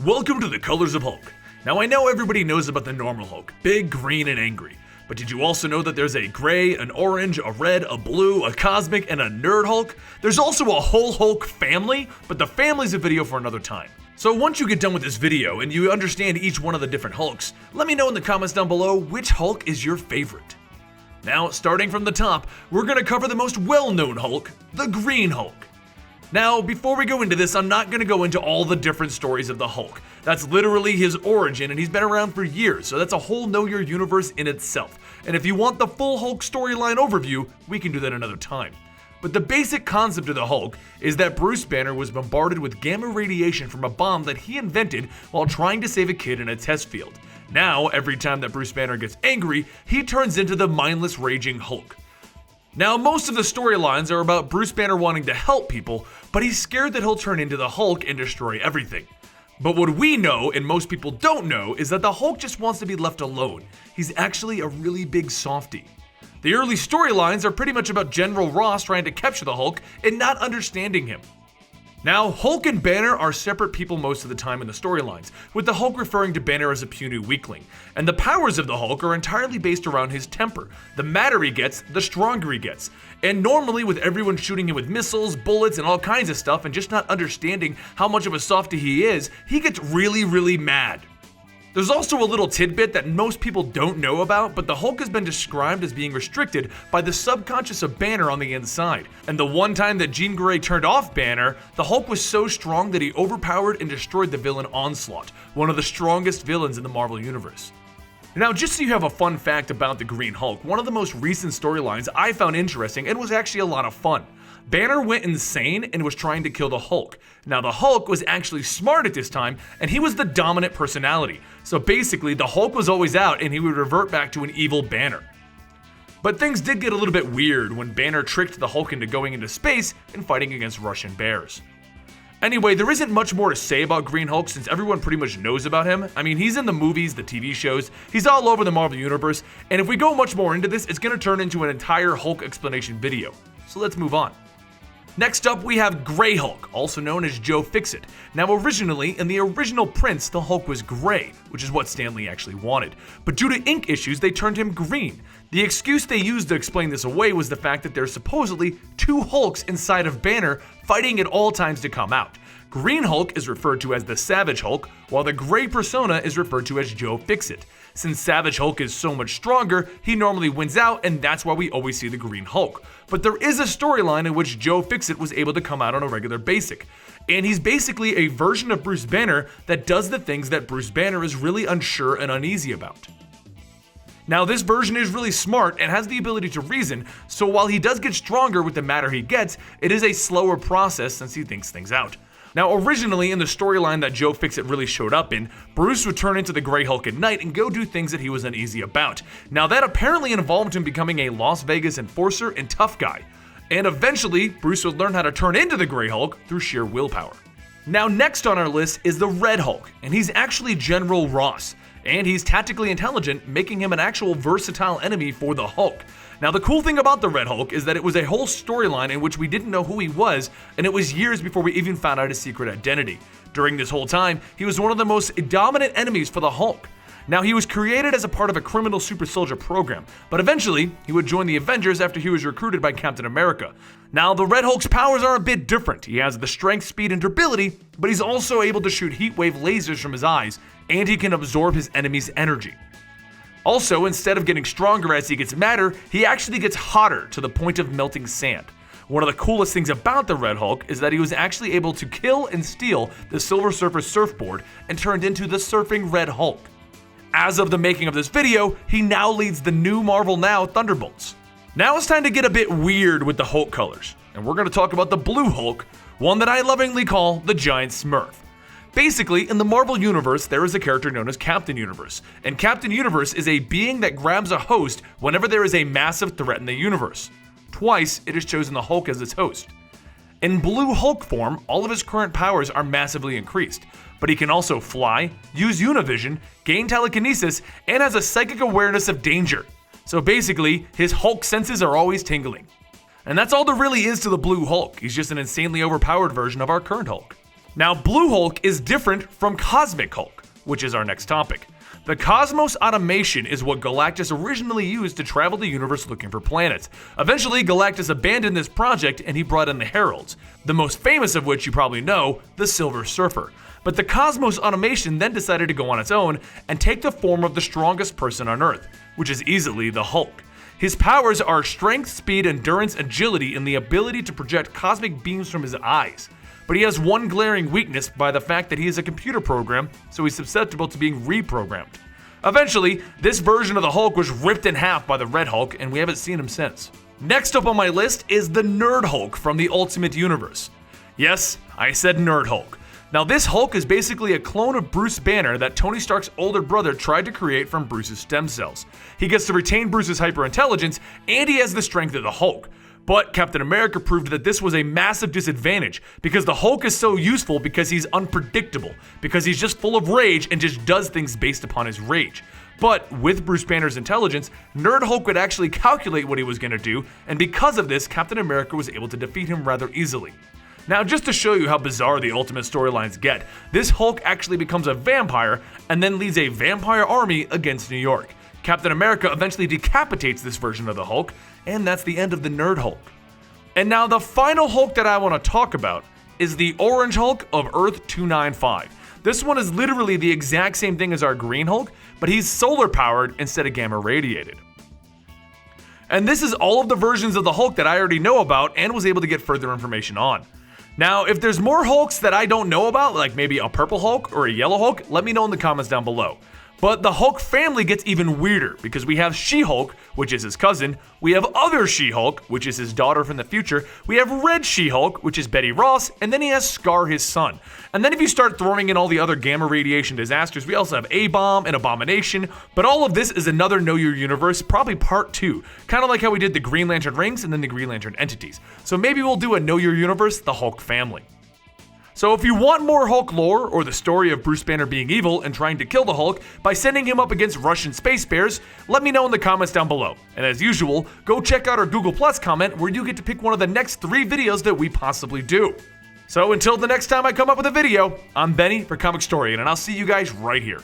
Welcome to the Colors of Hulk. Now I know everybody knows about the normal Hulk, big, green, and angry. But did you also know that there's a gray, an orange, a red, a blue, a cosmic, and a nerd Hulk? There's also a whole Hulk family, but the family's a video for another time. So once you get done with this video and you understand each one of the different Hulks, let me know in the comments down below which Hulk is your favorite. Now, starting from the top, we're going to cover the most well-known Hulk, the Green Hulk. Now, before we go into this, I'm not going to go into all the different stories of the Hulk. That's literally his origin, and he's been around for years, so that's a whole Know Your Universe in itself. And if you want the full Hulk storyline overview, we can do that another time. But the basic concept of the Hulk is that Bruce Banner was bombarded with gamma radiation from a bomb that he invented while trying to save a kid in a test field. Now, every time that Bruce Banner gets angry, he turns into the mindless raging Hulk. Now, most of the storylines are about Bruce Banner wanting to help people, but he's scared that he'll turn into the Hulk and destroy everything. But what we know, and most people don't know, is that the Hulk just wants to be left alone. He's actually a really big softie. The early storylines are pretty much about General Ross trying to capture the Hulk and not understanding him. Now, Hulk and Banner are separate people most of the time in the storylines, with the Hulk referring to Banner as a puny weakling. And the powers of the Hulk are entirely based around his temper. The madder he gets, the stronger he gets. And normally with everyone shooting him with missiles, bullets, and all kinds of stuff, and just not understanding how much of a softie he is, he gets really mad. There's also a little tidbit that most people don't know about, but the Hulk has been described as being restricted by the subconscious of Banner on the inside. And the one time that Jean Grey turned off Banner, the Hulk was so strong that he overpowered and destroyed the villain Onslaught, one of the strongest villains in the Marvel Universe. Now, just so you have a fun fact about the Green Hulk, one of the most recent storylines I found interesting and was actually a lot of fun. Banner went insane and was trying to kill the Hulk. Now, the Hulk was actually smart at this time, and he was the dominant personality. So basically, the Hulk was always out and he would revert back to an evil Banner. But things did get a little bit weird when Banner tricked the Hulk into going into space and fighting against Russian bears. Anyway, there isn't much more to say about Green Hulk since everyone pretty much knows about him. I mean, he's in the movies, the TV shows, he's all over the Marvel Universe, and if we go much more into this, it's going to turn into an entire Hulk explanation video. So let's move on. Next up, we have Grey Hulk, also known as Joe Fixit. Now, originally, in the original prints, the Hulk was gray, which is what Stan Lee actually wanted. But due to ink issues, they turned him green. The excuse they used to explain this away was the fact that there's supposedly two Hulks inside of Banner fighting at all times to come out. Green Hulk is referred to as the Savage Hulk, while the gray persona is referred to as Joe Fixit. Since Savage Hulk is so much stronger, he normally wins out, and that's why we always see the Green Hulk. But there is a storyline in which Joe Fixit was able to come out on a regular basis. And he's basically a version of Bruce Banner that does the things that Bruce Banner is really unsure and uneasy about. Now, this version is really smart and has the ability to reason, so while he does get stronger with the madder he gets, it is a slower process since he thinks things out. Now, originally in the storyline that Joe Fixit really showed up in, Bruce would turn into the Grey Hulk at night and go do things that he was uneasy about. Now, that apparently involved him becoming a Las Vegas enforcer and tough guy. And eventually, Bruce would learn how to turn into the Grey Hulk through sheer willpower. Now, next on our list is the Red Hulk, and he's actually General Ross. And he's tactically intelligent, making him an actual versatile enemy for the Hulk. Now, the cool thing about the Red Hulk is that it was a whole storyline in which we didn't know who he was, and it was years before we even found out his secret identity. During this whole time, he was one of the most dominant enemies for the Hulk. Now, he was created as a part of a criminal super soldier program, but eventually, he would join the Avengers after he was recruited by Captain America. Now, the Red Hulk's powers are a bit different. He has the strength, speed, and durability, but he's also able to shoot heatwave lasers from his eyes, and he can absorb his enemy's energy. Also, instead of getting stronger as he gets madder, he actually gets hotter to the point of melting sand. One of the coolest things about the Red Hulk is that he was actually able to kill and steal the Silver Surfer surfboard and turned into the Surfing Red Hulk. As of the making of this video, he now leads the new Marvel Now Thunderbolts. Now it's time to get a bit weird with the Hulk colors, and we're going to talk about the Blue Hulk, one that I lovingly call the Giant Smurf. Basically, in the Marvel Universe, there is a character known as Captain Universe, and Captain Universe is a being that grabs a host whenever there is a massive threat in the universe. Twice, it has chosen the Hulk as its host. In Blue Hulk form, all of his current powers are massively increased, but he can also fly, use Univision, gain telekinesis, and has a psychic awareness of danger. So basically, his Hulk senses are always tingling. And that's all there really is to the Blue Hulk. He's just an insanely overpowered version of our current Hulk. Now, Blue Hulk is different from Cosmic Hulk, which is our next topic. The Cosmos Automation is what Galactus originally used to travel the universe looking for planets. Eventually, Galactus abandoned this project and he brought in the Heralds, the most famous of which you probably know, the Silver Surfer. But the Cosmos Automation then decided to go on its own and take the form of the strongest person on Earth, which is easily the Hulk. His powers are strength, speed, endurance, agility, and the ability to project cosmic beams from his eyes. But he has one glaring weakness by the fact that he is a computer program, so he's susceptible to being reprogrammed. Eventually, this version of the Hulk was ripped in half by the Red Hulk, and we haven't seen him since. Next up on my list is the Nerd Hulk from the Ultimate Universe. Yes, I said Nerd Hulk. Now, this Hulk is basically a clone of Bruce Banner that Tony Stark's older brother tried to create from Bruce's stem cells. He gets to retain Bruce's hyperintelligence, and he has the strength of the Hulk. But Captain America proved that this was a massive disadvantage because the Hulk is so useful because he's unpredictable, because he's just full of rage and just does things based upon his rage. But with Bruce Banner's intelligence, Nerd Hulk could actually calculate what he was going to do, and because of this, Captain America was able to defeat him rather easily. Now, just to show you how bizarre the Ultimate storylines get, this Hulk actually becomes a vampire and then leads a vampire army against New York. Captain America eventually decapitates this version of the Hulk, and that's the end of the Nerd Hulk. And now the final Hulk that I want to talk about is the Orange Hulk of Earth 295. This one is literally the exact same thing as our Green Hulk, but he's solar powered instead of gamma radiated. And this is all of the versions of the Hulk that I already know about and was able to get further information on. Now, if there's more Hulks that I don't know about, like maybe a purple Hulk or a yellow Hulk, let me know in the comments down below. But the Hulk family gets even weirder because we have She-Hulk, which is his cousin, we have other She-Hulk, which is his daughter from the future, we have Red She-Hulk, which is Betty Ross, and then he has Scar, his son. And then if you start throwing in all the other gamma radiation disasters, we also have A-Bomb and Abomination, but all of this is another Know Your Universe, probably part 2, kind of like how we did the Green Lantern rings and then the Green Lantern entities. So maybe we'll do a Know Your Universe, the Hulk family. So if you want more Hulk lore, or the story of Bruce Banner being evil and trying to kill the Hulk by sending him up against Russian space bears, let me know in the comments down below. And as usual, go check out our Google Plus comment where you get to pick one of the next 3 videos that we possibly do. So until the next time I come up with a video, I'm Benny for Comicstorian, and I'll see you guys right here.